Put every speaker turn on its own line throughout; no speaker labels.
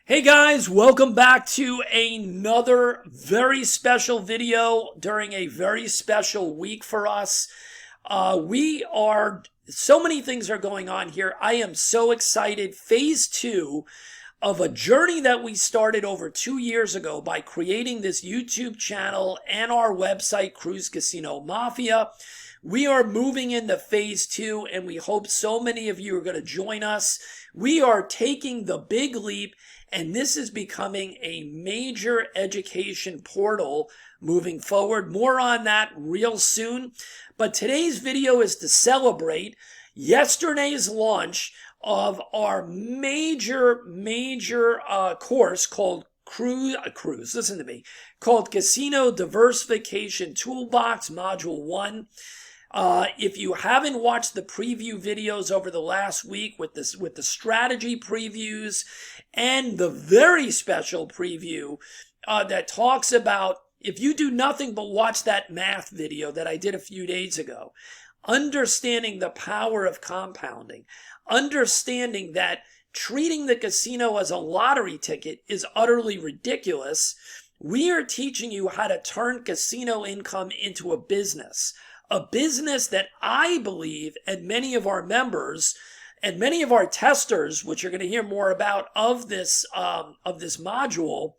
Hey guys, welcome back to another very special video during a very special week for us. So many things are going on here. I am so excited. Phase 2 of a journey that we started over 2 years ago by creating this YouTube channel and our website, Cruise Casino Mafia. We are moving into phase 2, and we hope so many of you are going to join us. We are taking the big leap, and this is becoming a major education portal moving forward. More on that real soon. But today's video is to celebrate yesterday's launch of our major course called called Casino Diversification Toolbox Module 1. If you haven't watched the preview videos over the last week with the strategy previews and the very special preview that talks about, if you do nothing but watch that math video that I did a few days ago, understanding the power of compounding, understanding that treating the casino as a lottery ticket is utterly ridiculous, we are teaching you how to turn casino income into a business that I believe, and many of our members and many of our testers, which you're going to hear more about of this module,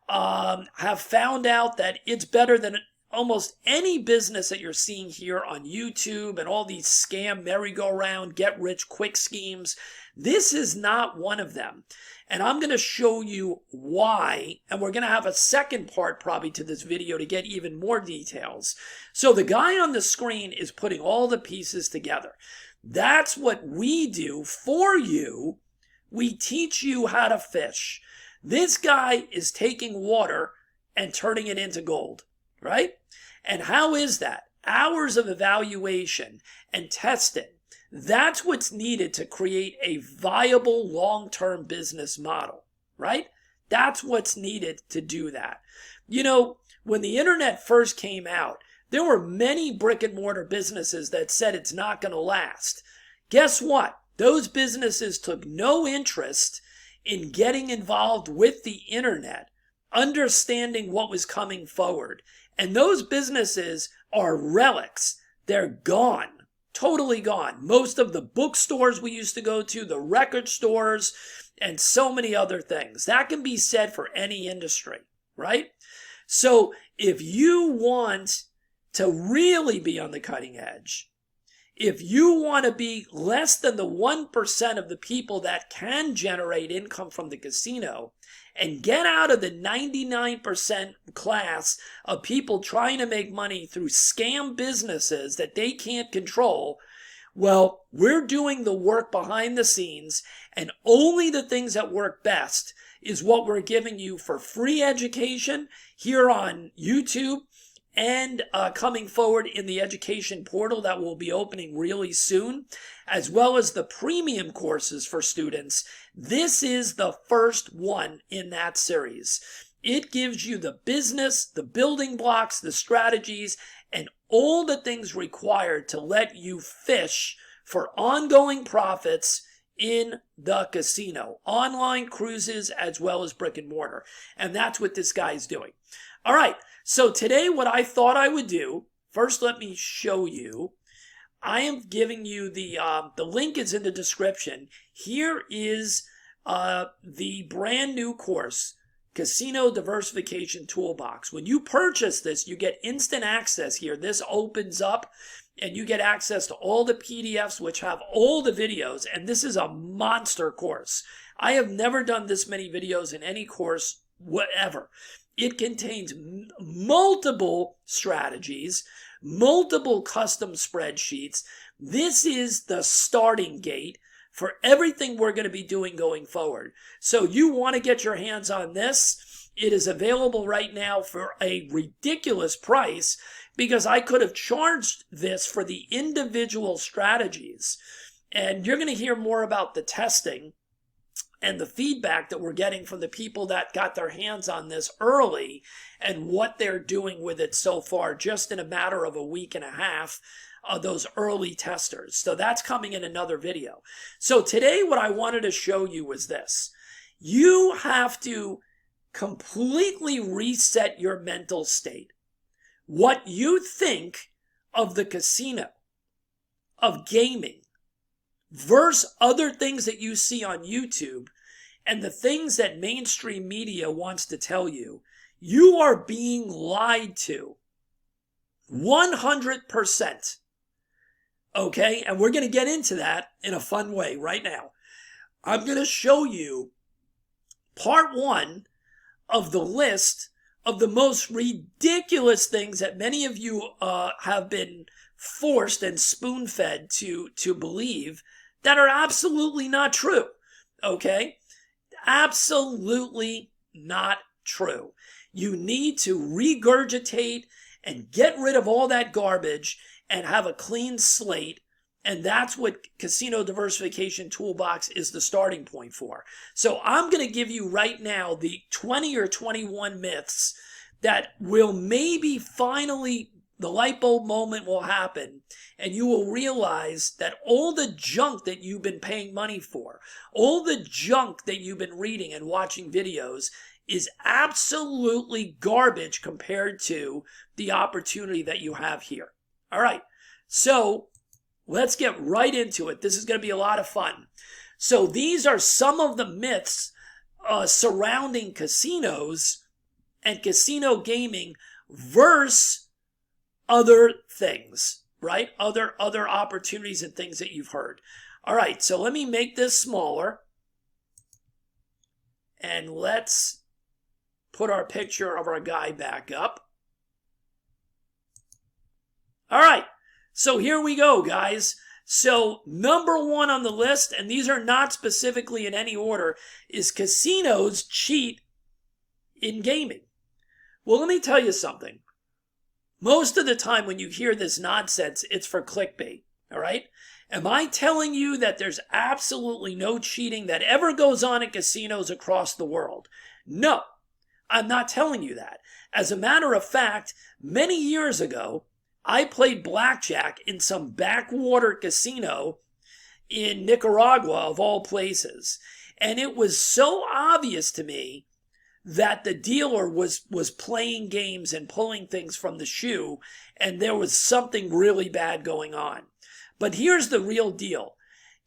have found out that it's better than almost any business that you're seeing here on YouTube and all these scam merry-go-round get-rich-quick schemes. This is not one of them. And I'm going to show you why, and we're going to have a second part probably to this video to get even more details. So the guy on the screen is putting all the pieces together. That's what we do for you. We teach you how to fish. This guy is taking water and turning it into gold, right? And how is that? Hours of evaluation and testing. That's what's needed to create a viable long-term business model, right? That's what's needed to do that. You know, when the internet first came out, there were many brick and mortar businesses that said it's not going to last. Guess what? Those businesses took no interest in getting involved with the internet, understanding what was coming forward. And those businesses are relics. They're gone. Totally gone. Most of the bookstores we used to go to, the record stores, and so many other things. That can be said for any industry, right? So if you want to really be on the cutting edge, if you want to be less than the 1% of the people that can generate income from the casino and get out of the 99% class of people trying to make money through scam businesses that they can't control, well, we're doing the work behind the scenes, and only the things that work best is what we're giving you for free education here on YouTube and coming forward in the education portal that will be opening really soon, as well as the premium courses for students. This is the first one in that series. It gives you the business, the building blocks, the strategies, and all the things required to let you fish for ongoing profits in the casino, online cruises, as well as brick and mortar. And that's what this guy's doing. All right. So today what I thought I would do, first let me show you. I am giving you the link is in the description. Here is the brand new course, Casino Diversification Toolbox. When you purchase this, you get instant access here. This opens up and you get access to all the PDFs which have all the videos, and this is a monster course. I have never done this many videos in any course, whatever. It contains multiple strategies, multiple custom spreadsheets. This is the starting gate for everything we're going to be doing going forward. So you want to get your hands on this. It is available right now for a ridiculous price because I could have charged this for the individual strategies. And you're going to hear more about the testing and the feedback that we're getting from the people that got their hands on this early and what they're doing with it so far, just in a matter of a week and a half, those early testers. So that's coming in another video. So today what I wanted to show you was this. You have to completely reset your mental state. What you think of the casino, of gaming, versus other things that you see on YouTube and the things that mainstream media wants to tell you, you are being lied to. 100%. Okay? And we're going to get into that in a fun way right now. I'm going to show you part one of the list of the most ridiculous things that many of you have been forced and spoon-fed to believe that are absolutely not true. Okay? Absolutely not true. You need to regurgitate and get rid of all that garbage and have a clean slate. And that's what Casino Diversification Toolbox is the starting point for. So I'm going to give you right now the 20 or 21 myths that will maybe finally, the light bulb moment will happen, and you will realize that all the junk that you've been paying money for, all the junk that you've been reading and watching videos is absolutely garbage compared to the opportunity that you have here. All right, so let's get right into it. This is going to be a lot of fun. So these are some of the myths surrounding casinos and casino gaming versus other things, right? Other opportunities and things that you've heard. All right, so let me make this smaller. And let's put our picture of our guy back up. All right, so here we go, guys. So number one on the list, and these are not specifically in any order, is casinos cheat in gaming. Well, let me tell you something. Most of the time when you hear this nonsense, it's for clickbait, all right? Am I telling you that there's absolutely no cheating that ever goes on in casinos across the world? No, I'm not telling you that. As a matter of fact, many years ago, I played blackjack in some backwater casino in Nicaragua, of all places. And it was so obvious to me that the dealer was playing games and pulling things from the shoe, and there was something really bad going on. But here's the real deal.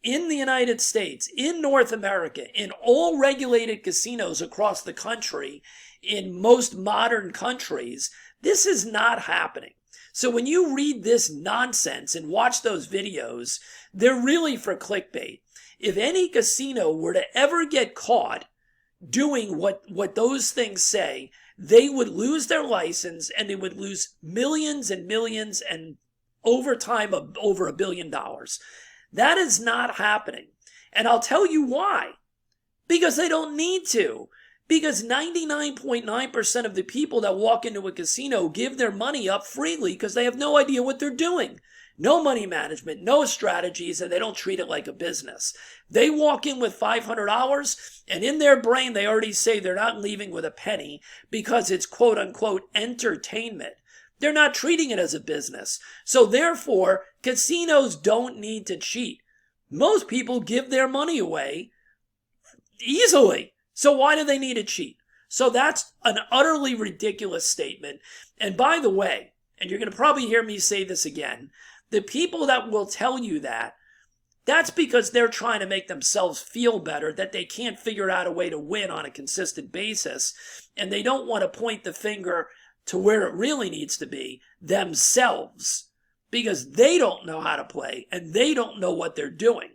In the United States, in North America, in all regulated casinos across the country, in most modern countries, this is not happening. So when you read this nonsense and watch those videos, they're really for clickbait. If any casino were to ever get caught doing what those things say, they would lose their license and they would lose millions and millions and over time of over $1 billion. That is not happening. And I'll tell you why. Because they don't need to. Because 99.9% of the people that walk into a casino give their money up freely because they have no idea what they're doing. No money management, no strategies, and they don't treat it like a business. They walk in with $500, and in their brain, they already say they're not leaving with a penny because it's quote-unquote entertainment. They're not treating it as a business. So therefore, casinos don't need to cheat. Most people give their money away easily. So why do they need to cheat? So that's an utterly ridiculous statement. And by the way, and you're going to probably hear me say this again, the people that will tell you that, that's because they're trying to make themselves feel better, that they can't figure out a way to win on a consistent basis. And they don't want to point the finger to where it really needs to be, themselves, because they don't know how to play and they don't know what they're doing.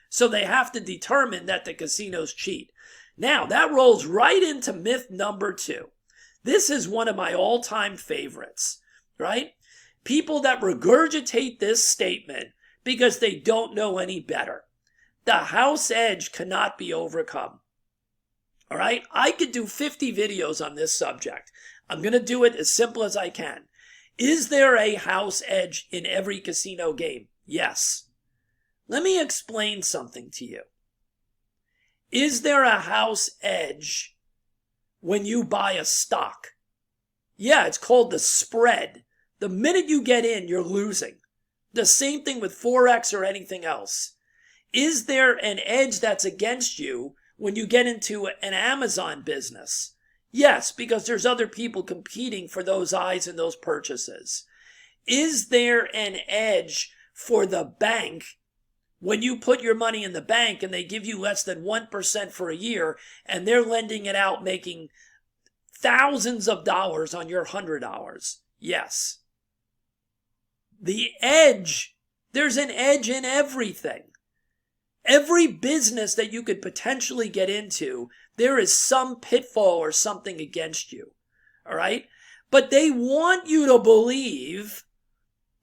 So they have to determine that the casinos cheat. Now, that rolls right into myth number 2. This is one of my all-time favorites, right? People that regurgitate this statement because they don't know any better. The house edge cannot be overcome. All right? I could do 50 videos on this subject. I'm going to do it as simple as I can. Is there a house edge in every casino game? Yes. Let me explain something to you. Is there a house edge when you buy a stock? Yeah, it's called the spread. The minute you get in, you're losing. The same thing with Forex or anything else. Is there an edge that's against you when you get into an Amazon business? Yes, because there's other people competing for those eyes and those purchases. Is there an edge for the bank when you put your money in the bank and they give you less than 1% for a year and they're lending it out making thousands of dollars on your $100? Yes. The edge, there's an edge in everything. Every business that you could potentially get into, there is some pitfall or something against you. All right? But they want you to believe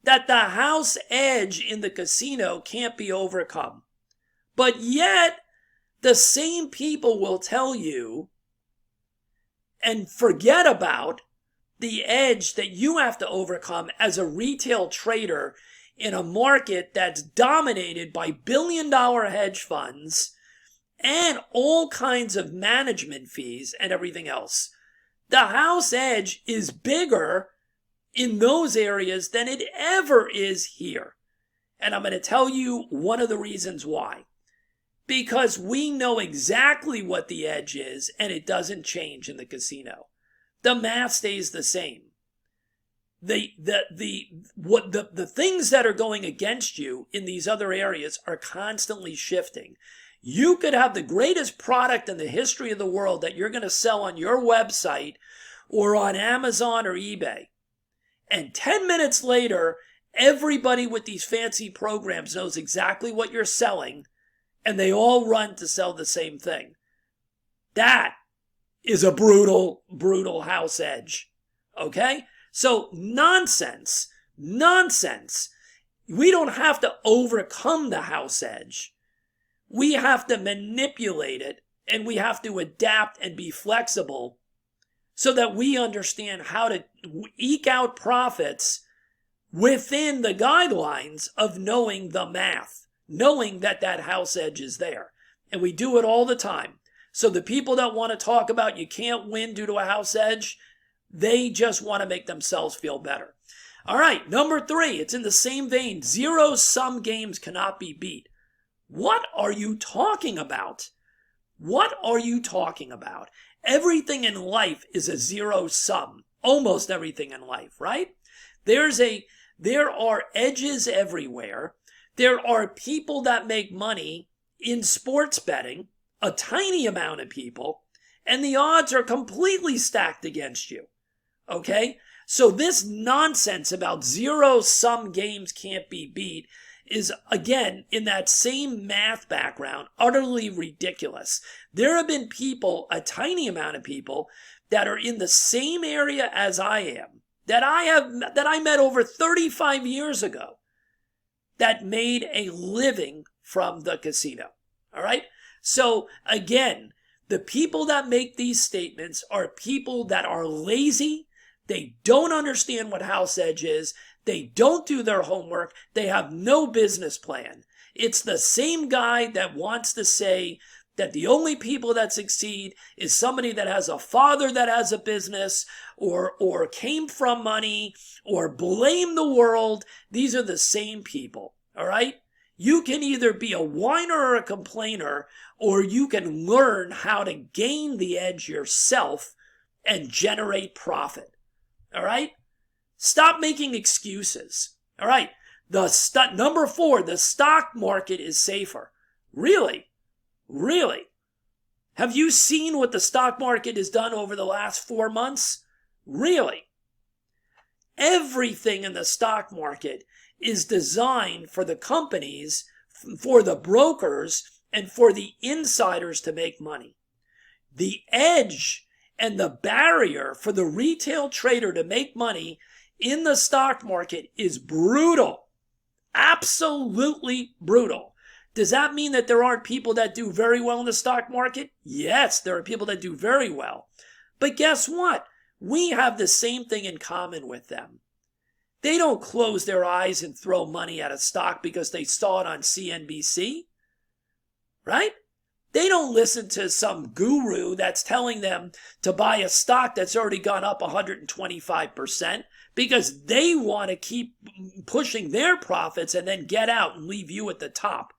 that the house edge in the casino can't be overcome. But yet, the same people will tell you and forget about the edge that you have to overcome as a retail trader in a market that's dominated by billion-dollar hedge funds and all kinds of management fees and everything else. The house edge is bigger in those areas than it ever is here. And I'm going to tell you one of the reasons why. Because we know exactly what the edge is and it doesn't change in the casino. The math stays the same. The things that are going against you in these other areas are constantly shifting. You could have the greatest product in the history of the world that you're going to sell on your website or on Amazon or eBay. And 10 minutes later, everybody with these fancy programs knows exactly what you're selling, and they all run to sell the same thing. That is a brutal, brutal house edge. Okay? So nonsense. We don't have to overcome the house edge. We have to manipulate it, and we have to adapt and be flexible so that we understand how to eke out profits within the guidelines of knowing the math, knowing that that house edge is there. And we do it all the time. So the people that want to talk about you can't win due to a house edge, they just want to make themselves feel better. All right, number 3, it's in the same vein. Zero-sum games cannot be beat. What are you talking about? What are you talking about? Everything in life is a zero sum. Almost everything in life, right? There are edges everywhere. There are people that make money in sports betting, a tiny amount of people, and the odds are completely stacked against you. Okay? So this nonsense about zero-sum games can't be beat is, again, in that same math background, utterly ridiculous. There have been people, a tiny amount of people, that are in the same area as I am, that I met over 35 years ago, that made a living from the casino. All right? So, again, the people that make these statements are people that are lazy. They don't understand what house edge is. They don't do their homework. They have no business plan. It's the same guy that wants to say that the only people that succeed is somebody that has a father that has a business or came from money or blame the world. These are the same people. All right? You can either be a whiner or a complainer, or you can learn how to gain the edge yourself and generate profit. All right? Stop making excuses. All right. Number 4, the stock market is safer. Really? Really? Have you seen what the stock market has done over the last 4 months? Really? Everything in the stock market is designed for the companies, for the brokers, and for the insiders to make money. The edge and the barrier for the retail trader to make money in the stock market is brutal. Absolutely brutal. Does that mean that there aren't people that do very well in the stock market? Yes, there are people that do very well. But guess what? We have the same thing in common with them. They don't close their eyes and throw money at a stock because they saw it on CNBC. Right? They don't listen to some guru that's telling them to buy a stock that's already gone up 125% because they want to keep pushing their profits and then get out and leave you at the top.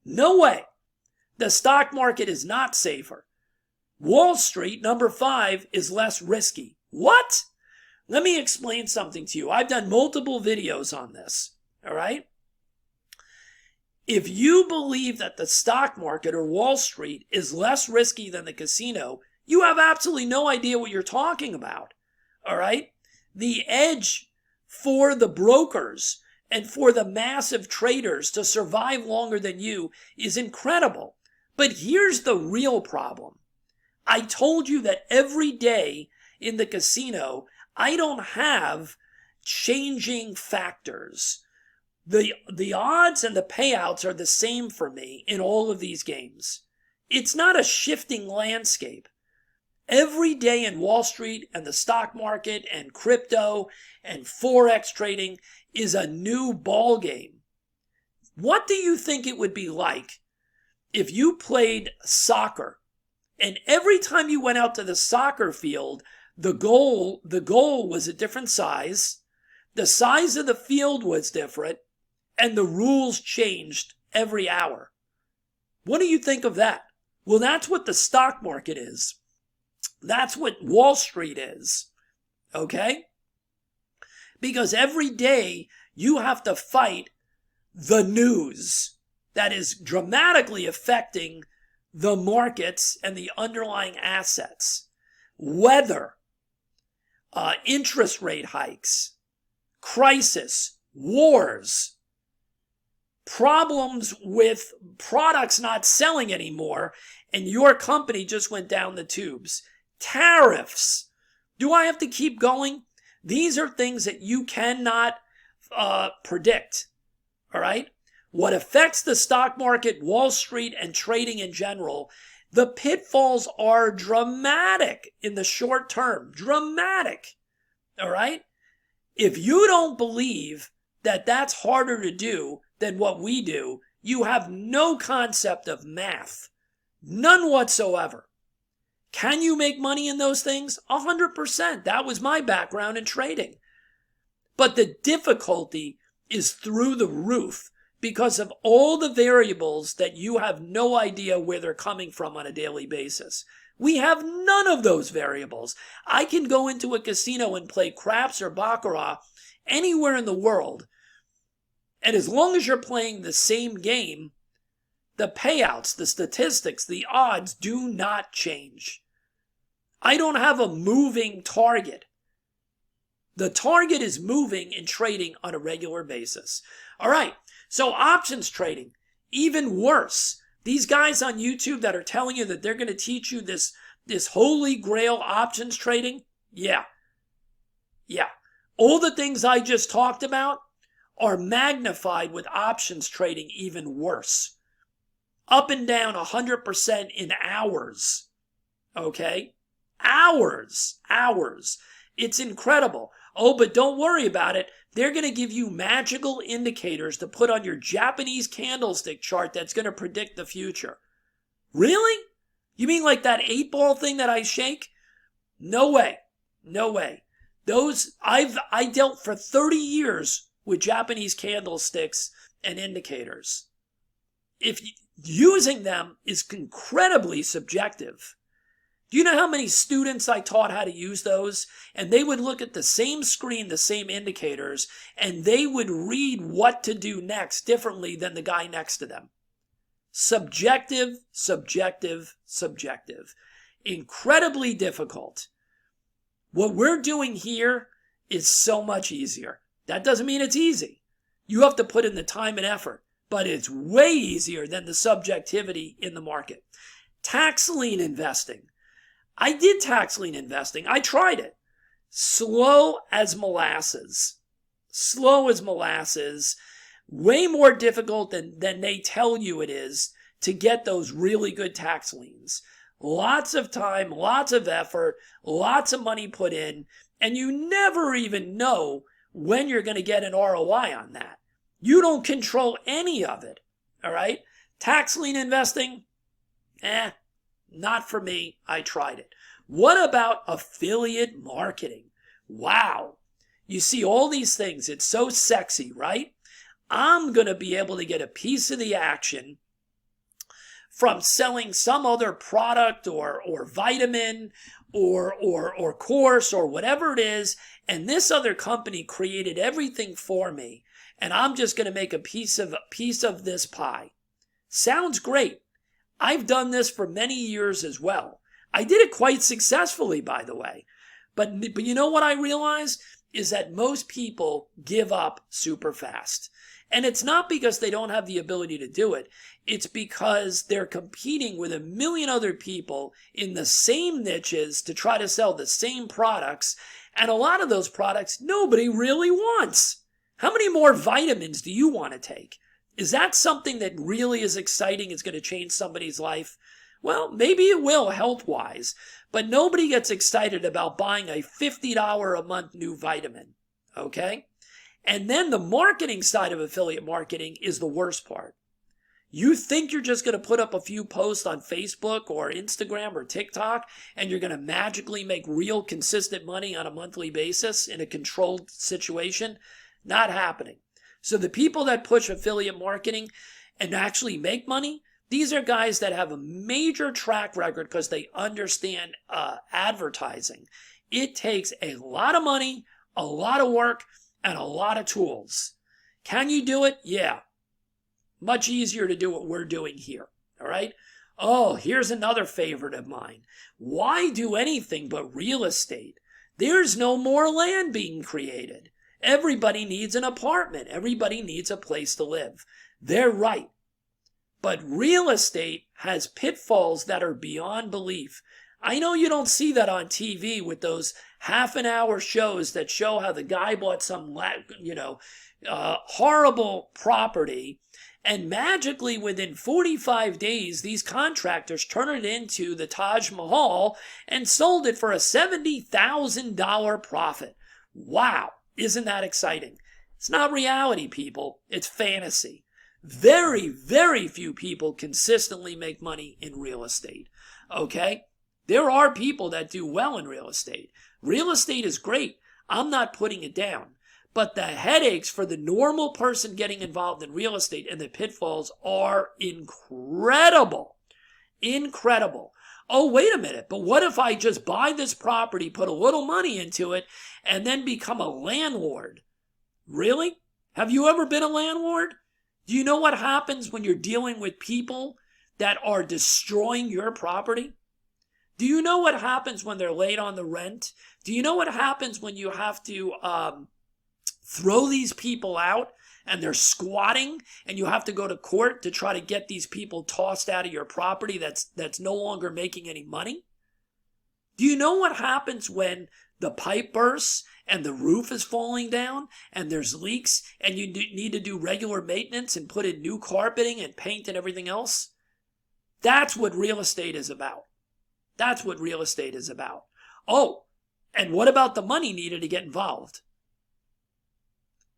No way. The stock market is not safer. Wall Street, number 5, is less risky. What? Let me explain something to you. I've done multiple videos on this. All right? If you believe that the stock market or Wall Street is less risky than the casino, you have absolutely no idea what you're talking about. All right? The edge for the brokers and for the massive traders to survive longer than you is incredible. But here's the real problem. I told you that every day in the casino, I don't have changing factors. The odds and the payouts are the same for me in all of these games. It's not a shifting landscape. Every day in Wall Street and the stock market and crypto and Forex trading is a new ball game. What do you think it would be like if you played soccer and every time you went out to the soccer field, the goal was a different size, the size of the field was different, and the rules changed every hour? What do you think of that? Well, that's what the stock market is. That's what Wall Street is. Okay? Because every day you have to fight the news that is dramatically affecting the markets and the underlying assets. Weather, interest rate hikes, crisis, wars, problems with products not selling anymore, and your company just went down the tubes. Tariffs. Do I have to keep going? These are things that you cannot predict. All right? What affects the stock market, Wall Street, and trading in general, the pitfalls are dramatic in the short term. Dramatic. All right? If you don't believe that that's harder to do than what we do, you have no concept of math. None whatsoever. Can you make money in those things? 100%. That was my background in trading. But the difficulty is through the roof because of all the variables that you have no idea where they're coming from on a daily basis. We have none of those variables. I can go into a casino and play craps or baccarat anywhere in the world. And as long as you're playing the same game, the payouts, the statistics, the odds do not change. I don't have a moving target. The target is moving in trading on a regular basis. All right, so options trading, even worse. These guys on YouTube that are telling you that they're going to teach you this holy grail options trading, yeah. All the things I just talked about are magnified with options trading even worse. Up and down 100% in hours. Okay? Hours. It's incredible. Oh, but don't worry about it. They're going to give you magical indicators to put on your Japanese candlestick chart that's going to predict the future. Really? You mean like that 8-ball thing that I shake? No way. I dealt for 30 years with Japanese candlesticks and indicators. Using them is incredibly subjective. Do you know how many students I taught how to use those? And they would look at the same screen, the same indicators, and they would read what to do next differently than the guy next to them. Subjective. Incredibly difficult. What we're doing here is so much easier. That doesn't mean it's easy. You have to put in the time and effort, but it's way easier than the subjectivity in the market. Tax lien investing. I did tax lien investing. I tried it. Slow as molasses. Way more difficult than they tell you it is to get those really good tax liens. Lots of time, lots of effort, lots of money put in, and you never even know when you're going to get an ROI on that. You don't control any of it. All right? Tax lien investing? Not for me. I tried it. What about affiliate marketing? Wow. You see all these things. It's so sexy, right? I'm going to be able to get a piece of the action from selling some other product or vitamin or course or whatever it is, and this other company created everything for me, and I'm just going to make a piece of this pie. Sounds great. I've done this for many years as well. I did it quite successfully, by the way. But you know what I realized is that most people give up super fast. And it's not because they don't have the ability to do it. It's because they're competing with a million other people in the same niches to try to sell the same products. And a lot of those products nobody really wants. How many more vitamins do you want to take? Is that something that really is exciting, is going to change somebody's life? Well, maybe it will health-wise, but nobody gets excited about buying a $50 a month new vitamin, okay? And then the marketing side of affiliate marketing is the worst part. You think you're just going to put up a few posts on Facebook or Instagram or TikTok and you're going to magically make real consistent money on a monthly basis in a controlled situation? Not happening. So the people that push affiliate marketing and actually make money, these are guys that have a major track record because they understand advertising. It takes a lot of money, a lot of work, and a lot of tools. Can you do it? Yeah. Much easier to do what we're doing here. All right? Oh, here's another favorite of mine. Why do anything but real estate? There's no more land being created. Everybody needs an apartment. Everybody needs a place to live. They're right. But real estate has pitfalls that are beyond belief. I know you don't see that on TV with those half-an-hour shows that show how the guy bought some, horrible property, and magically within 45 days, these contractors turn it into the Taj Mahal and sold it for a $70,000 profit. Wow, isn't that exciting? It's not reality, people. It's fantasy. Very, very few people consistently make money in real estate. Okay? There are people that do well in real estate. Real estate is great. I'm not putting it down. But the headaches for the normal person getting involved in real estate and the pitfalls are incredible. Incredible. Oh, wait a minute. But what if I just buy this property, put a little money into it, and then become a landlord? Really? Have you ever been a landlord? Do you know what happens when you're dealing with people that are destroying your property? Do you know what happens when they're late on the rent? Do you know what happens when you have to throw these people out and they're squatting and you have to go to court to try to get these people tossed out of your property that's no longer making any money? Do you know what happens when the pipe bursts and the roof is falling down and there's leaks and you need to do regular maintenance and put in new carpeting and paint and everything else? That's what real estate is about. That's what real estate is about. Oh, and what about the money needed to get involved?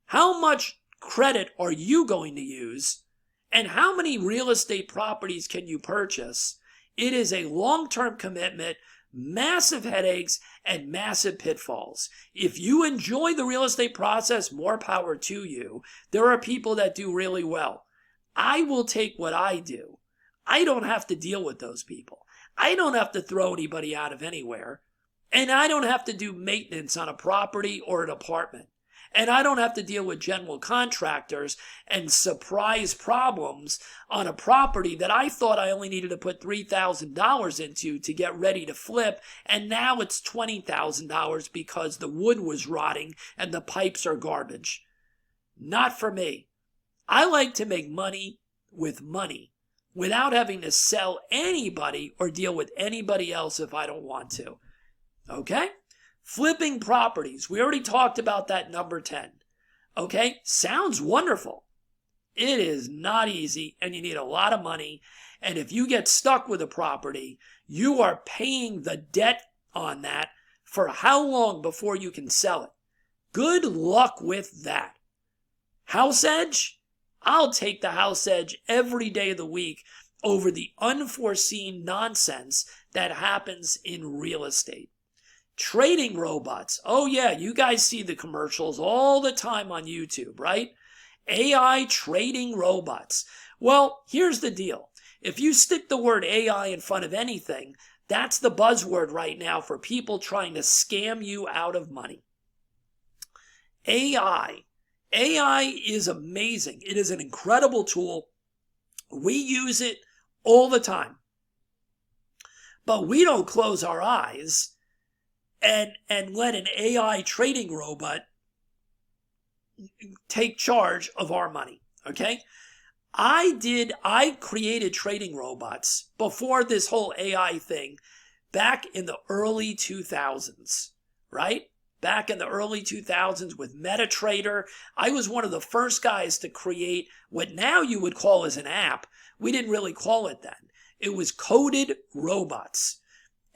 How much credit are you going to use? And how many real estate properties can you purchase? It is a long-term commitment, massive headaches, and massive pitfalls. If you enjoy the real estate process, more power to you. There are people that do really well. I will take what I do. I don't have to deal with those people. I don't have to throw anybody out of anywhere. And I don't have to do maintenance on a property or an apartment. And I don't have to deal with general contractors and surprise problems on a property that I thought I only needed to put $3,000 into to get ready to flip. And now it's $20,000 because the wood was rotting and the pipes are garbage. Not for me. I like to make money with money without having to sell anybody or deal with anybody else if I don't want to. Okay? Flipping properties. We already talked about that, number 10. Okay? Sounds wonderful. It is not easy and you need a lot of money. And if you get stuck with a property, you are paying the debt on that for how long before you can sell it? Good luck with that. House edge? I'll take the house edge every day of the week over the unforeseen nonsense that happens in real estate. Trading robots. Oh yeah, you guys see the commercials all the time on YouTube, right? AI trading robots. Well, here's the deal. If you stick the word AI in front of anything, that's the buzzword right now for people trying to scam you out of money. AI. AI is amazing. It is an incredible tool. We use it all the time. But we don't close our eyes and let an AI trading robot take charge of our money, okay? I created trading robots before this whole AI thing back in the early 2000s, right? Back in the early 2000s with MetaTrader. I was one of the first guys to create what now you would call as an app. We didn't really call it then. It was coded robots,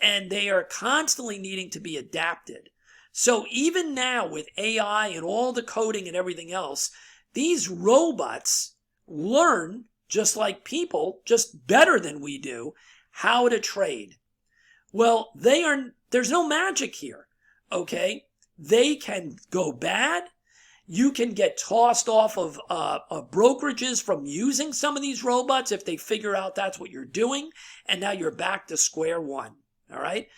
and they are constantly needing to be adapted. So even now with AI and all the coding and everything else, these robots learn, just like people, just better than we do, how to trade. Well, there's no magic here, okay? They can go bad. You can get tossed off of brokerages from using some of these robots if they figure out that's what you're doing, and now you're back to square one. All right.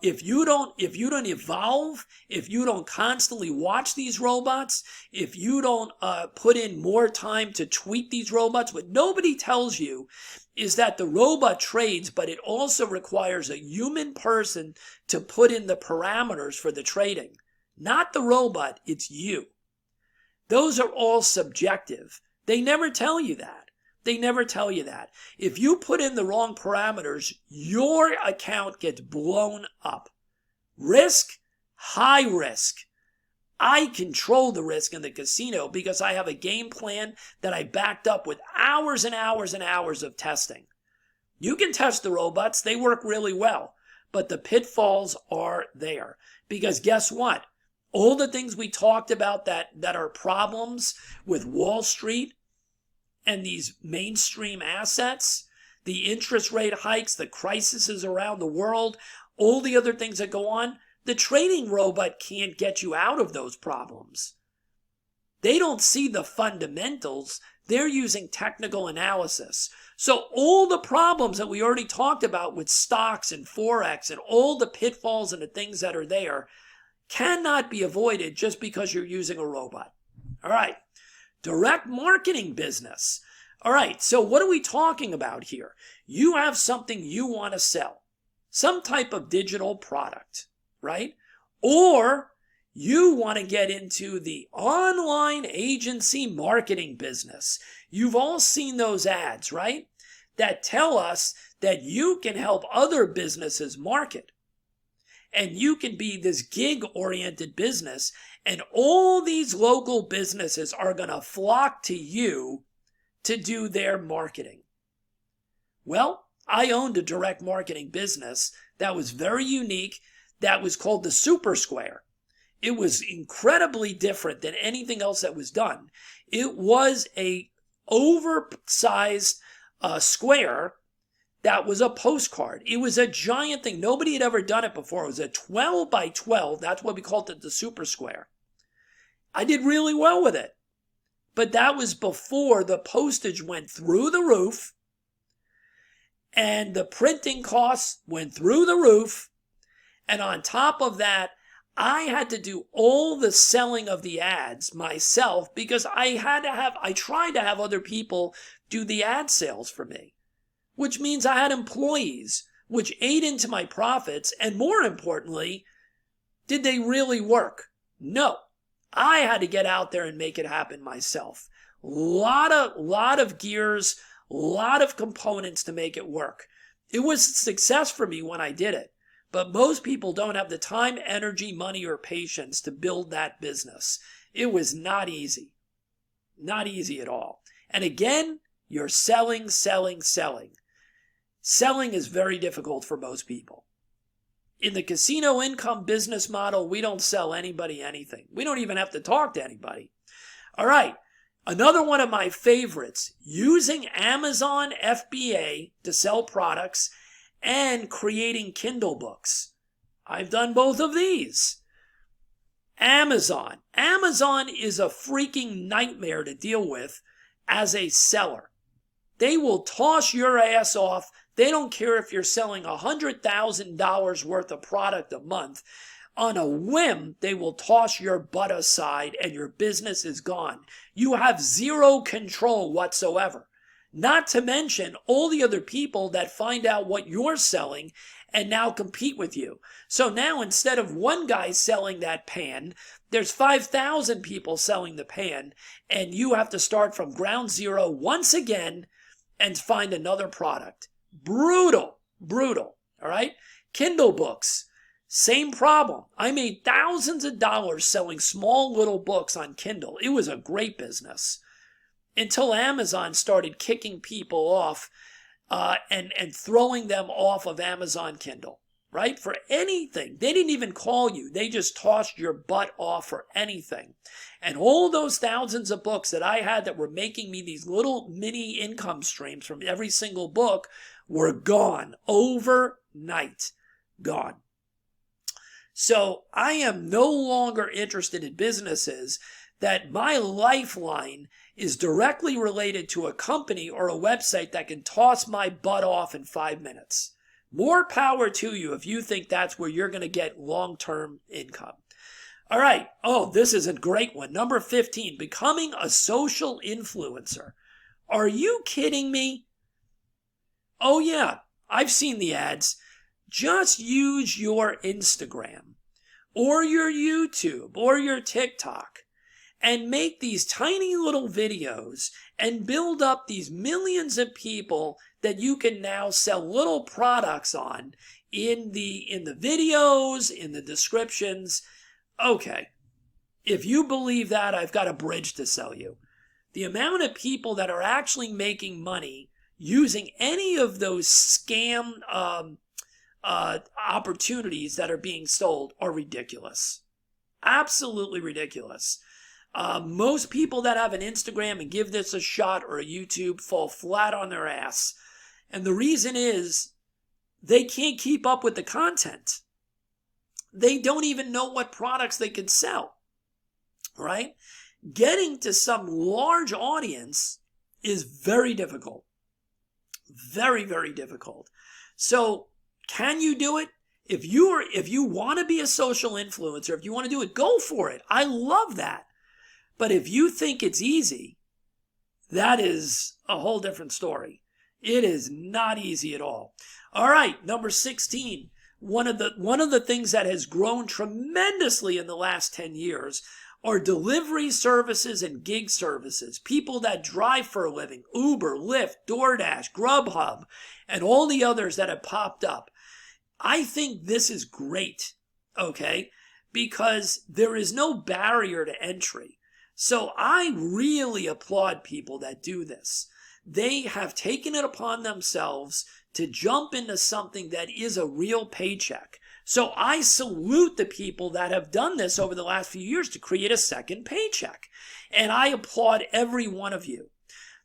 If you don't evolve, if you don't constantly watch these robots, if you don't put in more time to tweak these robots, what nobody tells you is that the robot trades, but it also requires a human person to put in the parameters for the trading. Not the robot, it's you. Those are all subjective. They never tell you that. They never tell you that. If you put in the wrong parameters, your account gets blown up. Risk, high risk. I control the risk in the casino because I have a game plan that I backed up with hours and hours and hours of testing. You can test the robots. They work really well. But the pitfalls are there. Because guess what? All the things we talked about that are problems with Wall Street and these mainstream assets, the interest rate hikes, the crises around the world, all the other things that go on, the trading robot can't get you out of those problems. They don't see the fundamentals. They're using technical analysis. So all the problems that we already talked about with stocks and Forex and all the pitfalls and the things that are there cannot be avoided just because you're using a robot. All right. Direct marketing business. All right, so what are we talking about here? You have something you want to sell, some type of digital product, right? Or you want to get into the online agency marketing business. You've all seen those ads, right? That tell us that you can help other businesses market. And you can be this gig-oriented business, and all these local businesses are going to flock to you to do their marketing. Well, I owned a direct marketing business that was very unique, that was called the Super Square. It was incredibly different than anything else that was done. It was a oversized square that was a postcard. It was a giant thing. Nobody had ever done it before. It was a 12 by 12. That's what we called it, the Super Square. I did really well with it. But that was before the postage went through the roof and the printing costs went through the roof. And on top of that, I had to do all the selling of the ads myself because I tried to have other people do the ad sales for me. Which means I had employees, which ate into my profits. And more importantly, did they really work? No. I had to get out there and make it happen myself. Lot of gears, lot of components to make it work. It was a success for me when I did it. But most people don't have the time, energy, money, or patience to build that business. It was not easy. Not easy at all. And again, you're selling. Selling is very difficult for most people. In the casino income business model, we don't sell anybody anything. We don't even have to talk to anybody. All right. Another one of my favorites, using Amazon FBA to sell products and creating Kindle books. I've done both of these. Amazon. Amazon is a freaking nightmare to deal with as a seller. They will toss your ass off. They don't care if you're selling $100,000 worth of product a month. On a whim, they will toss your butt aside and your business is gone. You have zero control whatsoever. Not to mention all the other people that find out what you're selling and now compete with you. So now instead of one guy selling that pan, there's 5,000 people selling the pan, and you have to start from ground zero once again and find another product. Brutal, brutal, all right? Kindle books, same problem. I made thousands of dollars selling small little books on Kindle. It was a great business until Amazon started kicking people off and throwing them off of Amazon Kindle, right? For anything. They didn't even call you. They just tossed your butt off for anything. And all those thousands of books that I had that were making me these little mini income streams from every single book were gone overnight. Gone. So I am no longer interested in businesses that my lifeline is directly related to a company or a website that can toss my butt off in 5 minutes. More power to you if you think that's where you're going to get long-term income. All right. Oh, this is a great one. Number 15, becoming a social influencer. Are you kidding me? Oh, yeah. I've seen the ads. Just use your Instagram or your YouTube or your TikTok and make these tiny little videos and build up these millions of people that you can now sell little products on in the videos, in the descriptions. Okay, if you believe that, I've got a bridge to sell you. The amount of people that are actually making money using any of those scam opportunities that are being sold are ridiculous. Absolutely ridiculous. Most people that have an Instagram and give this a shot or a YouTube fall flat on their ass. And the reason is they can't keep up with the content. They don't even know what products they can sell, right? Getting to some large audience is very difficult. Very, very difficult. So can you do it? If you want to be a social influencer, if you want to do it, go for it. I love that. But if you think it's easy, that is a whole different story. It is not easy at all. All right, number 16. One of the things that has grown tremendously in the last 10 years are delivery services and gig services. People that drive for a living, Uber, Lyft, DoorDash, Grubhub, and all the others that have popped up. I think this is great, okay, because there is no barrier to entry. So I really applaud people that do this. They have taken it upon themselves to jump into something that is a real paycheck. So I salute the people that have done this over the last few years to create a second paycheck. And I applaud every one of you.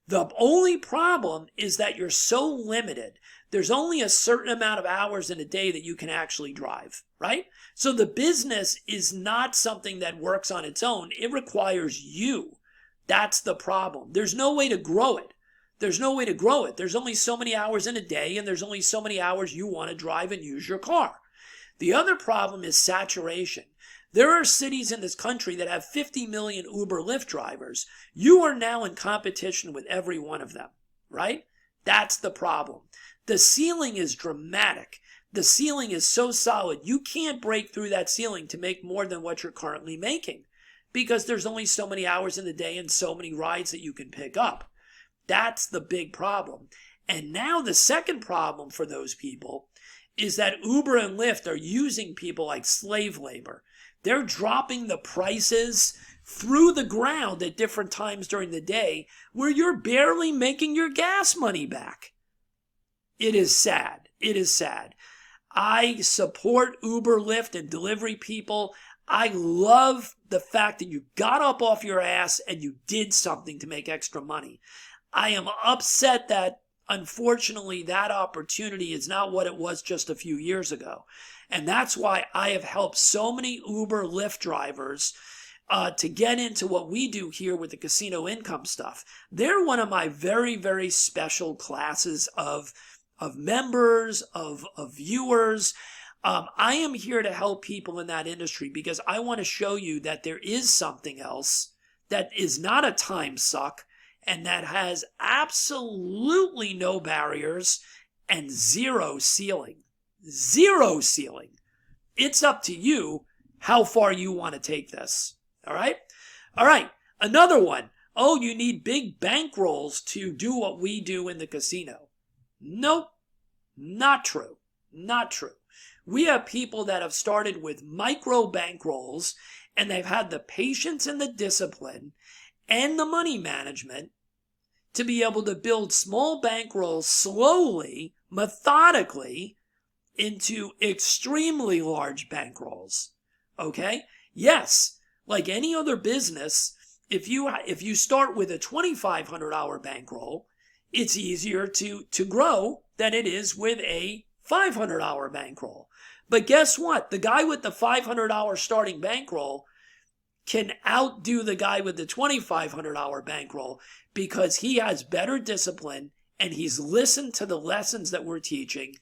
The only problem is that you're so limited. There's only a certain amount of hours in a day that you can actually drive, right? So the business is not something that works on its own. It requires you. That's the problem. There's no way to grow it. There's no way to grow it. There's only so many hours in a day, and there's only so many hours you want to drive and use your car. The other problem is saturation. There are cities in this country that have 50 million Uber Lyft drivers. You are now in competition with every one of them, right? That's the problem. The ceiling is dramatic. The ceiling is so solid. You can't break through that ceiling to make more than what you're currently making because there's only so many hours in the day and so many rides that you can pick up. That's the big problem. And now the second problem for those people is that Uber and Lyft are using people like slave labor. They're dropping the prices through the ground at different times during the day where you're barely making your gas money back. It is sad. It is sad. I support Uber, Lyft, and delivery people. I love the fact that you got up off your ass and you did something to make extra money. I am upset that, unfortunately, that opportunity is not what it was just a few years ago. And that's why I have helped so many Uber, Lyft drivers to get into what we do here with the casino income stuff. They're one of my very, very special classes of members, of viewers. I am here to help people in that industry because I want to show you that there is something else that is not a time suck and that has absolutely no barriers and zero ceiling. Zero ceiling. It's up to you how far you want to take this. All right? All right. Another one. Oh, you need big bankrolls to do what we do in the casino. Nope. Not true. Not true. We have people that have started with micro bankrolls and they've had the patience and the discipline and the money management to be able to build small bankrolls slowly, methodically, into extremely large bankrolls. Okay? Yes, like any other business, if you start with a $2,500 bankroll, it's easier to grow than it is with a $500 bankroll. But guess what? The guy with the $500 starting bankroll can outdo the guy with the $2,500 bankroll because he has better discipline and he's listened to the lessons that we're teaching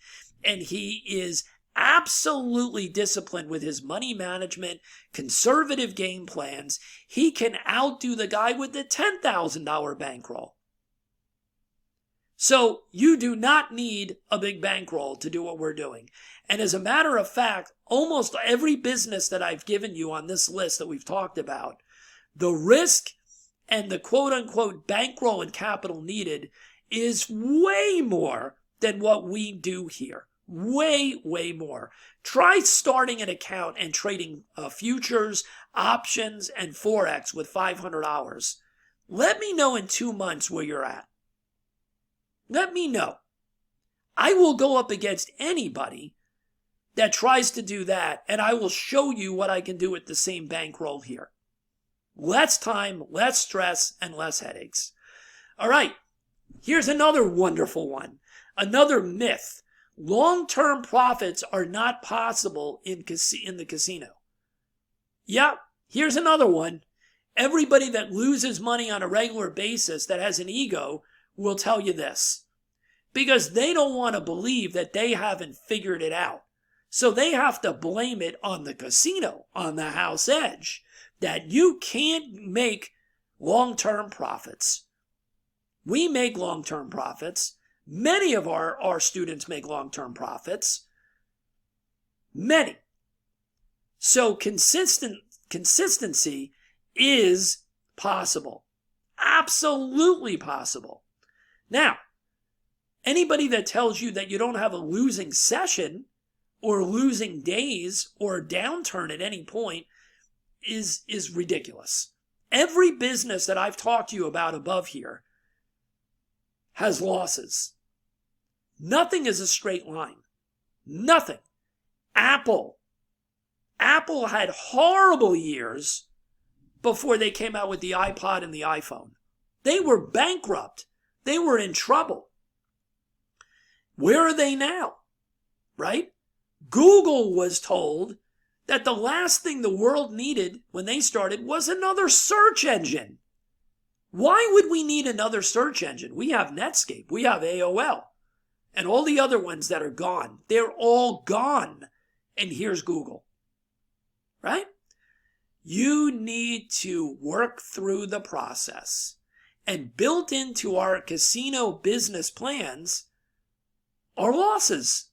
and he is absolutely disciplined with his money management, conservative game plans. He can outdo the guy with the $10,000 bankroll. So you do not need a big bankroll to do what we're doing. And as a matter of fact, almost every business that I've given you on this list that we've talked about, the risk and the quote unquote bankroll and capital needed is way more than what we do here. Way, way more. Try starting an account and trading futures, options, and Forex with $500. Let me know in 2 months where you're at. Let me know. I will go up against anybody that tries to do that, and I will show you what I can do with the same bankroll here. Less time, less stress, and less headaches. All right, here's another wonderful one. Another myth. Long-term profits are not possible in the casino. Yeah, here's another one. Everybody that loses money on a regular basis that has an ego will tell you this. Because they don't want to believe that they haven't figured it out. So they have to blame it on the casino, on the house edge, that you can't make long-term profits. We make long-term profits. Many of our students make long-term profits. Many. So consistency is possible. Absolutely possible. Now, anybody that tells you that you don't have a losing session or losing days or a downturn at any point is ridiculous. Every business that I've talked to you about above here has losses. Nothing is a straight line. Nothing. Apple had horrible years before they came out with the iPod and the iPhone. They were bankrupt. They were in trouble. Where are they now? Right? Google was told that the last thing the world needed when they started was another search engine. Why would we need another search engine? We have Netscape. We have AOL. And all the other ones that are gone. They're all gone. And here's Google. Right? You need to work through the process. And built into our casino business plans are losses.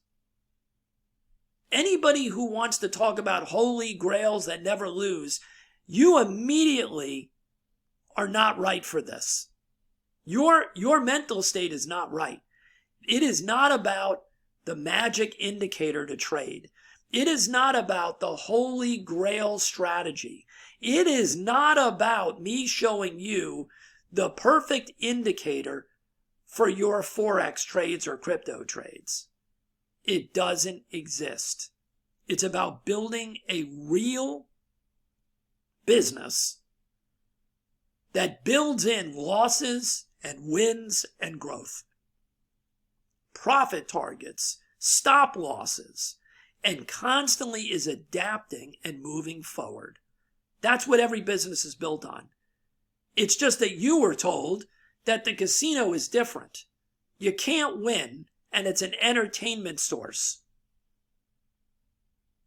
Anybody who wants to talk about holy grails that never lose, you immediately are not right for this. Your mental state is not right. It is not about the magic indicator to trade. It is not about the holy grail strategy. It is not about me showing you the perfect indicator for your Forex trades or crypto trades. It doesn't exist. It's about building a real business that builds in losses and wins and growth. Profit targets, stop losses, and constantly is adapting and moving forward. That's what every business is built on. It's just that you were told that the casino is different. You can't win, and it's an entertainment source.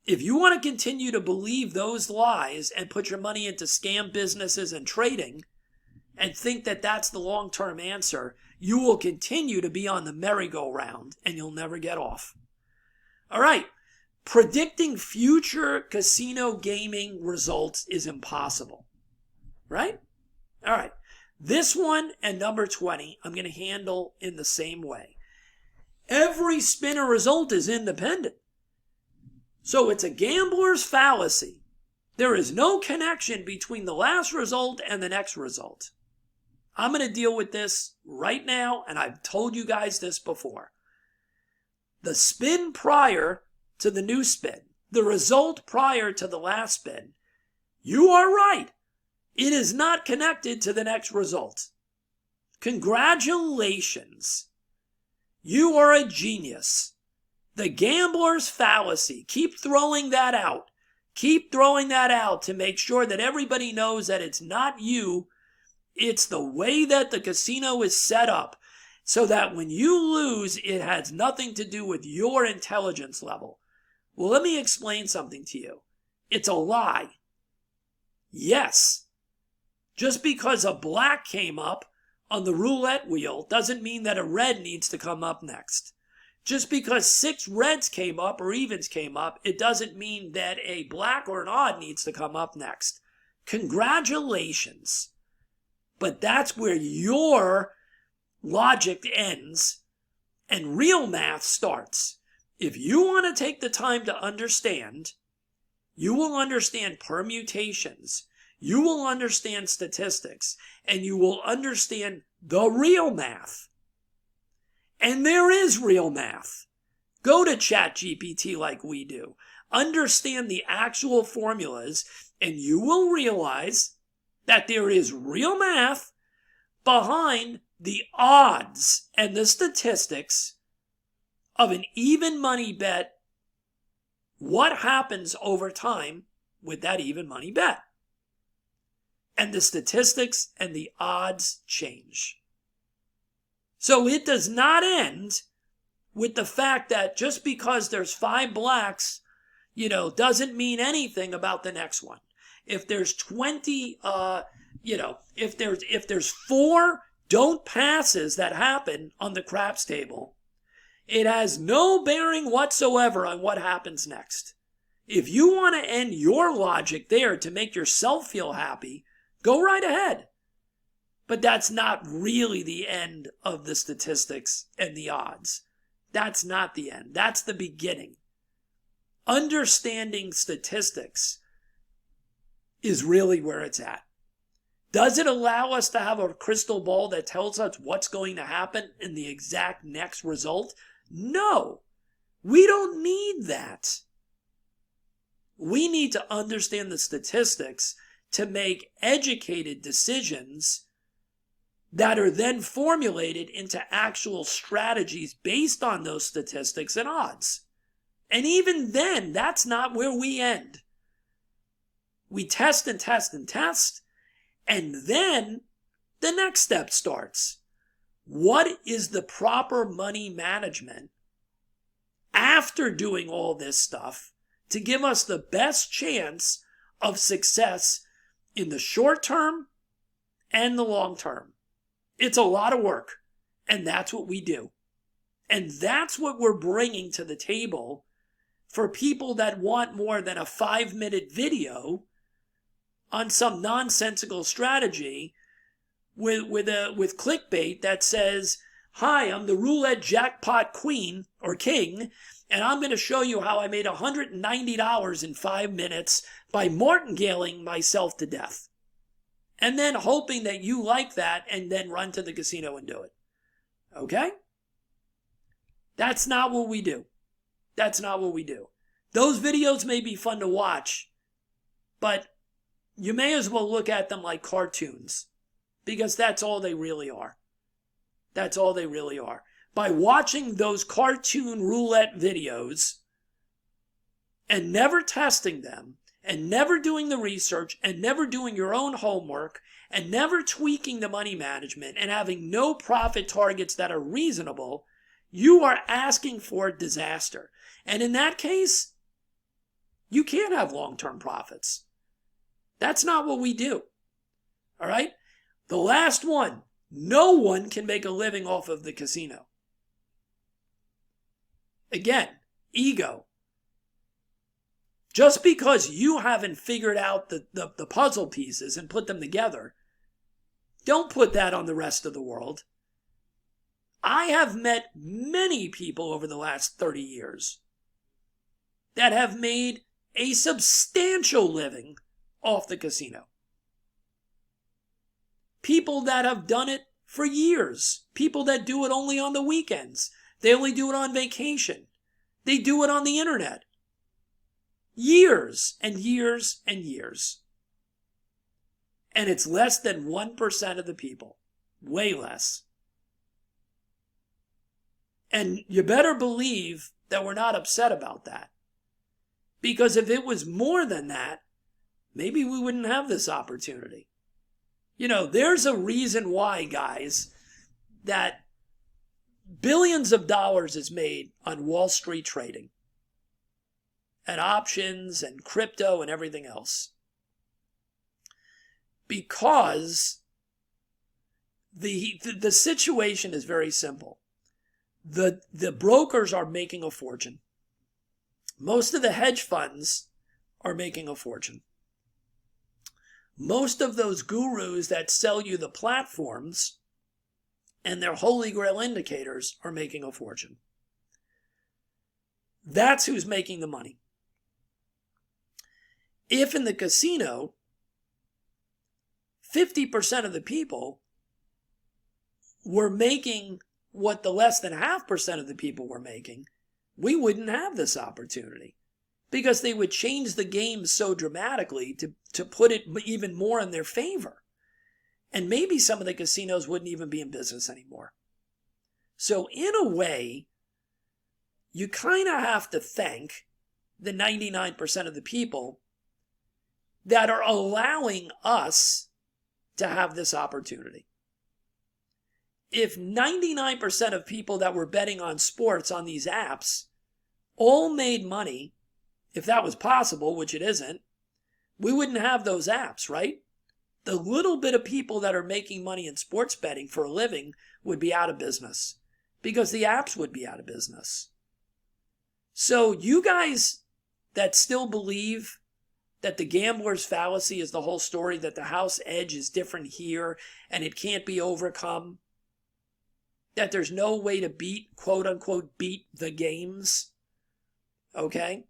If you want to continue to believe those lies and put your money into scam businesses and trading and think that that's the long-term answer, you will continue to be on the merry-go-round and you'll never get off. All right. Predicting future casino gaming results is impossible. Right? All right. This one and number 20, I'm going to handle in the same way. Every spin or result is independent. So it's a gambler's fallacy. There is no connection between the last result and the next result. I'm going to deal with this right now, and I've told you guys this before. The spin prior to the new spin, the result prior to the last spin, you are right. It is not connected to the next result. Congratulations. You are a genius. The gambler's fallacy. Keep throwing that out. Keep throwing that out to make sure that everybody knows that it's not you. It's the way that the casino is set up so that when you lose, it has nothing to do with your intelligence level. Well, let me explain something to you. It's a lie. Yes. Just because a black came up on the roulette wheel doesn't mean that a red needs to come up next. Just because 6 reds came up or evens came up, it doesn't mean that a black or an odd needs to come up next. Congratulations. But that's where your logic ends and real math starts. If you want to take the time to understand, you will understand permutations, you will understand statistics, and you will understand the real math. And there is real math. Go to ChatGPT like we do. Understand the actual formulas, and you will realize that there is real math behind the odds and the statistics of an even money bet. What happens over time with that even money bet? And the statistics and the odds change. So it does not end with the fact that just because there's 5 blacks, doesn't mean anything about the next one. If there's 20, if there's 4 don't passes that happen on the craps table, it has no bearing whatsoever on what happens next. If you want to end your logic there to make yourself feel happy, go right ahead. But that's not really the end of the statistics and the odds. That's not the end. That's the beginning. Understanding statistics is really where it's at. Does it allow us to have a crystal ball that tells us what's going to happen in the exact next result? No. We don't need that. We need to understand the statistics to make educated decisions that are then formulated into actual strategies based on those statistics and odds. And even then, that's not where we end. We test and test and test, and then the next step starts. What is the proper money management after doing all this stuff to give us the best chance of success in the short term and the long term? It's a lot of work, and that's what we do. And that's what we're bringing to the table for people that want more than a 5-minute video on some nonsensical strategy with clickbait that says, "Hi, I'm the roulette jackpot queen or king, and I'm going to show you how I made $190 in 5 minutes by martingaling myself to death." And then hoping that you like that and then run to the casino and do it. Okay? That's not what we do. That's not what we do. Those videos may be fun to watch, but you may as well look at them like cartoons, because that's all they really are. That's all they really are. By watching those cartoon roulette videos and never testing them and never doing the research and never doing your own homework and never tweaking the money management and having no profit targets that are reasonable, you are asking for disaster. And in that case, you can't have long-term profits. That's not what we do. All right? The last one, no one can make a living off of the casino. Again, ego. Just because you haven't figured out the puzzle pieces and put them together, don't put that on the rest of the world. I have met many people over the last 30 years that have made a substantial living off the casino. People that have done it for years. People that do it only on the weekends. They only do it on vacation. They do it on the internet. Years and years and years. And it's less than 1% of the people. Way less. And you better believe that we're not upset about that. Because if it was more than that, maybe we wouldn't have this opportunity. You know, there's a reason why, guys, that billions of dollars is made on Wall Street trading and options and crypto and everything else. Because the situation is very simple. The brokers are making a fortune. Most of the hedge funds are making a fortune. Most of those gurus that sell you the platforms and their holy grail indicators are making a fortune. That's who's making the money. If in the casino, 50% of the people were making what the less than 0.5% of the people were making, we wouldn't have this opportunity. Because they would change the game so dramatically to put it even more in their favor. And maybe some of the casinos wouldn't even be in business anymore. So in a way, you kind of have to thank the 99% of the people that are allowing us to have this opportunity. If 99% of people that were betting on sports on these apps all made money, if that was possible, which it isn't, we wouldn't have those apps, right? The little bit of people that are making money in sports betting for a living would be out of business because the apps would be out of business. So you guys that still believe that the gambler's fallacy is the whole story, that the house edge is different here and it can't be overcome, that there's no way to beat, quote unquote, beat the games, okay?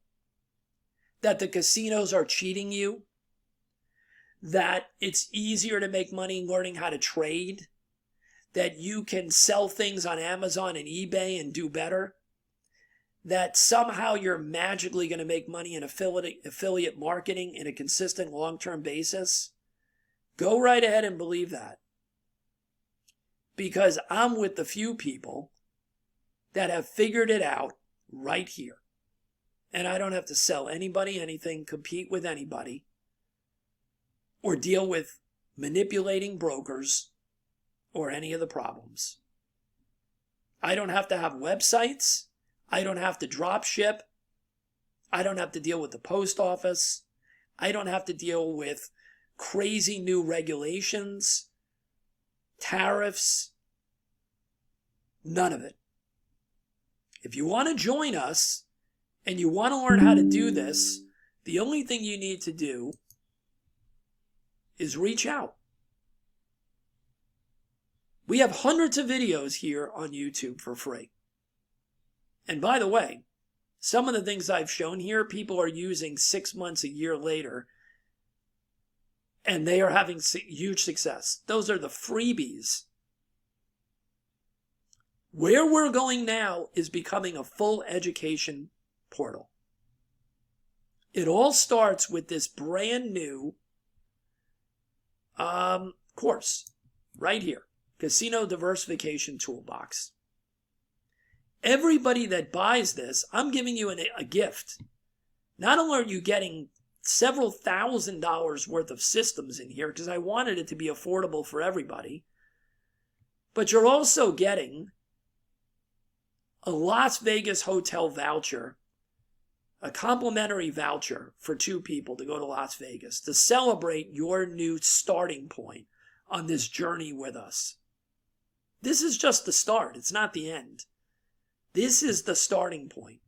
That the casinos are cheating you, that it's easier to make money learning how to trade, that you can sell things on Amazon and eBay and do better, that somehow you're magically going to make money in affiliate marketing in a consistent long-term basis. Go right ahead and believe that. Because I'm with the few people that have figured it out right here. And I don't have to sell anybody anything, compete with anybody, or deal with manipulating brokers or any of the problems. I don't have to have websites. I don't have to drop ship. I don't have to deal with the post office. I don't have to deal with crazy new regulations, tariffs, none of it. If you want to join us, and you want to learn how to do this, the only thing you need to do is reach out. We have hundreds of videos here on YouTube for free. And by the way, some of the things I've shown here, people are using 6 months, a year later, and they are having huge success. Those are the freebies. Where we're going now is becoming a full education portal. It all starts with this brand new course right here, Casino Diversification Toolbox. Everybody that buys this, I'm giving you a gift. Not only are you getting several $1,000s worth of systems in here because I wanted it to be affordable for everybody. But you're also getting a Las Vegas hotel voucher, a complimentary voucher for 2 people to go to Las Vegas to celebrate your new starting point on this journey with us. This is just the start. It's not the end. This is the starting point.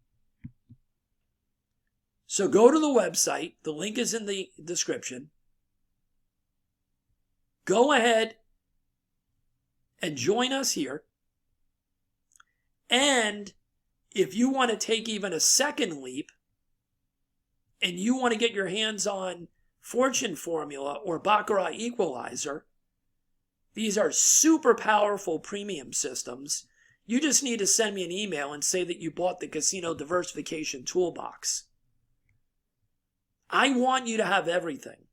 So go to the website. The link is in the description. Go ahead and join us here. And if you want to take even a second leap and you want to get your hands on Fortune Formula or Baccarat Equalizer, these are super powerful premium systems. You just need to send me an email and say that you bought the Casino Diversification Toolbox. I want you to have everything.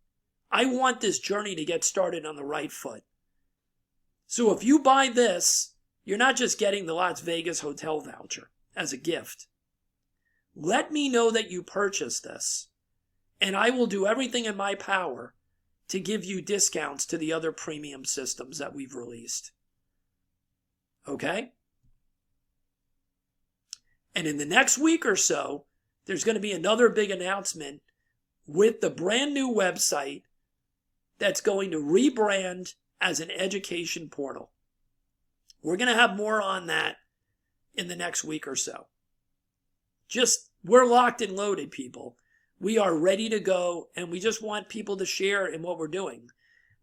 I want this journey to get started on the right foot. So if you buy this, you're not just getting the Las Vegas hotel voucher as a gift. Let me know that you purchased this, and I will do everything in my power to give you discounts to the other premium systems that we've released. Okay? And in the next week or so, there's going to be another big announcement with the brand new website that's going to rebrand as an education portal. We're going to have more on that in the next week or so. We're locked and loaded, people. We are ready to go, and we just want people to share in what we're doing.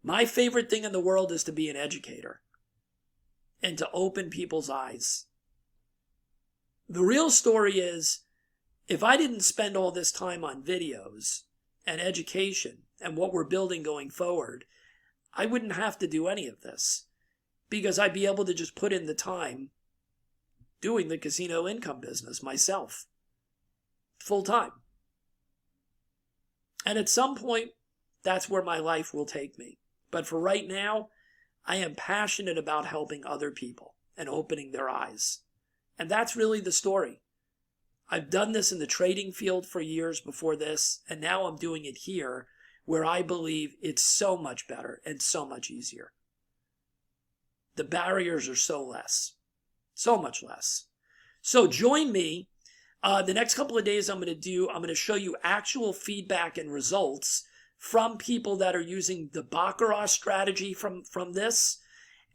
My favorite thing in the world is to be an educator and to open people's eyes. The real story is, if I didn't spend all this time on videos and education and what we're building going forward, I wouldn't have to do any of this because I'd be able to just put in the time doing the casino income business myself, full time. And at some point, that's where my life will take me. But for right now, I am passionate about helping other people and opening their eyes. And that's really the story. I've done this in the trading field for years before this, and now I'm doing it here where I believe it's so much better and so much easier. The barriers are so much less. So join me. The next couple of days I'm going to show you actual feedback and results from people that are using the Baccarat strategy from this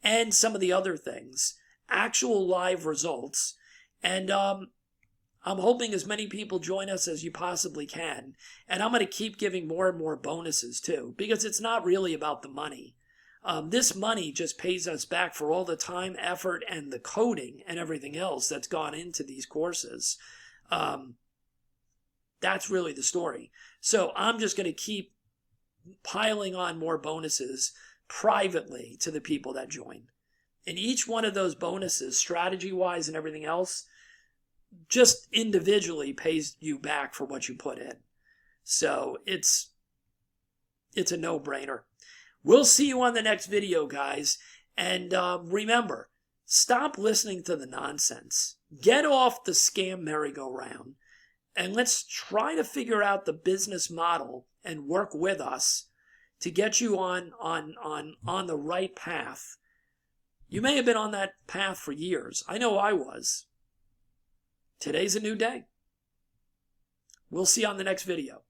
and some of the other things. Actual live results. And I'm hoping as many people join us as you possibly can. And I'm going to keep giving more and more bonuses too, because it's not really about the money. This money just pays us back for all the time, effort, and the coding and everything else that's gone into these courses. That's really the story. So I'm just going to keep piling on more bonuses privately to the people that join. And each one of those bonuses, strategy-wise and everything else, just individually pays you back for what you put in. So it's a no-brainer. We'll see you on the next video, guys. And remember, stop listening to the nonsense. Get off the scam merry-go-round. And let's try to figure out the business model and work with us to get you on the right path. You may have been on that path for years. I know I was. Today's a new day. We'll see you on the next video.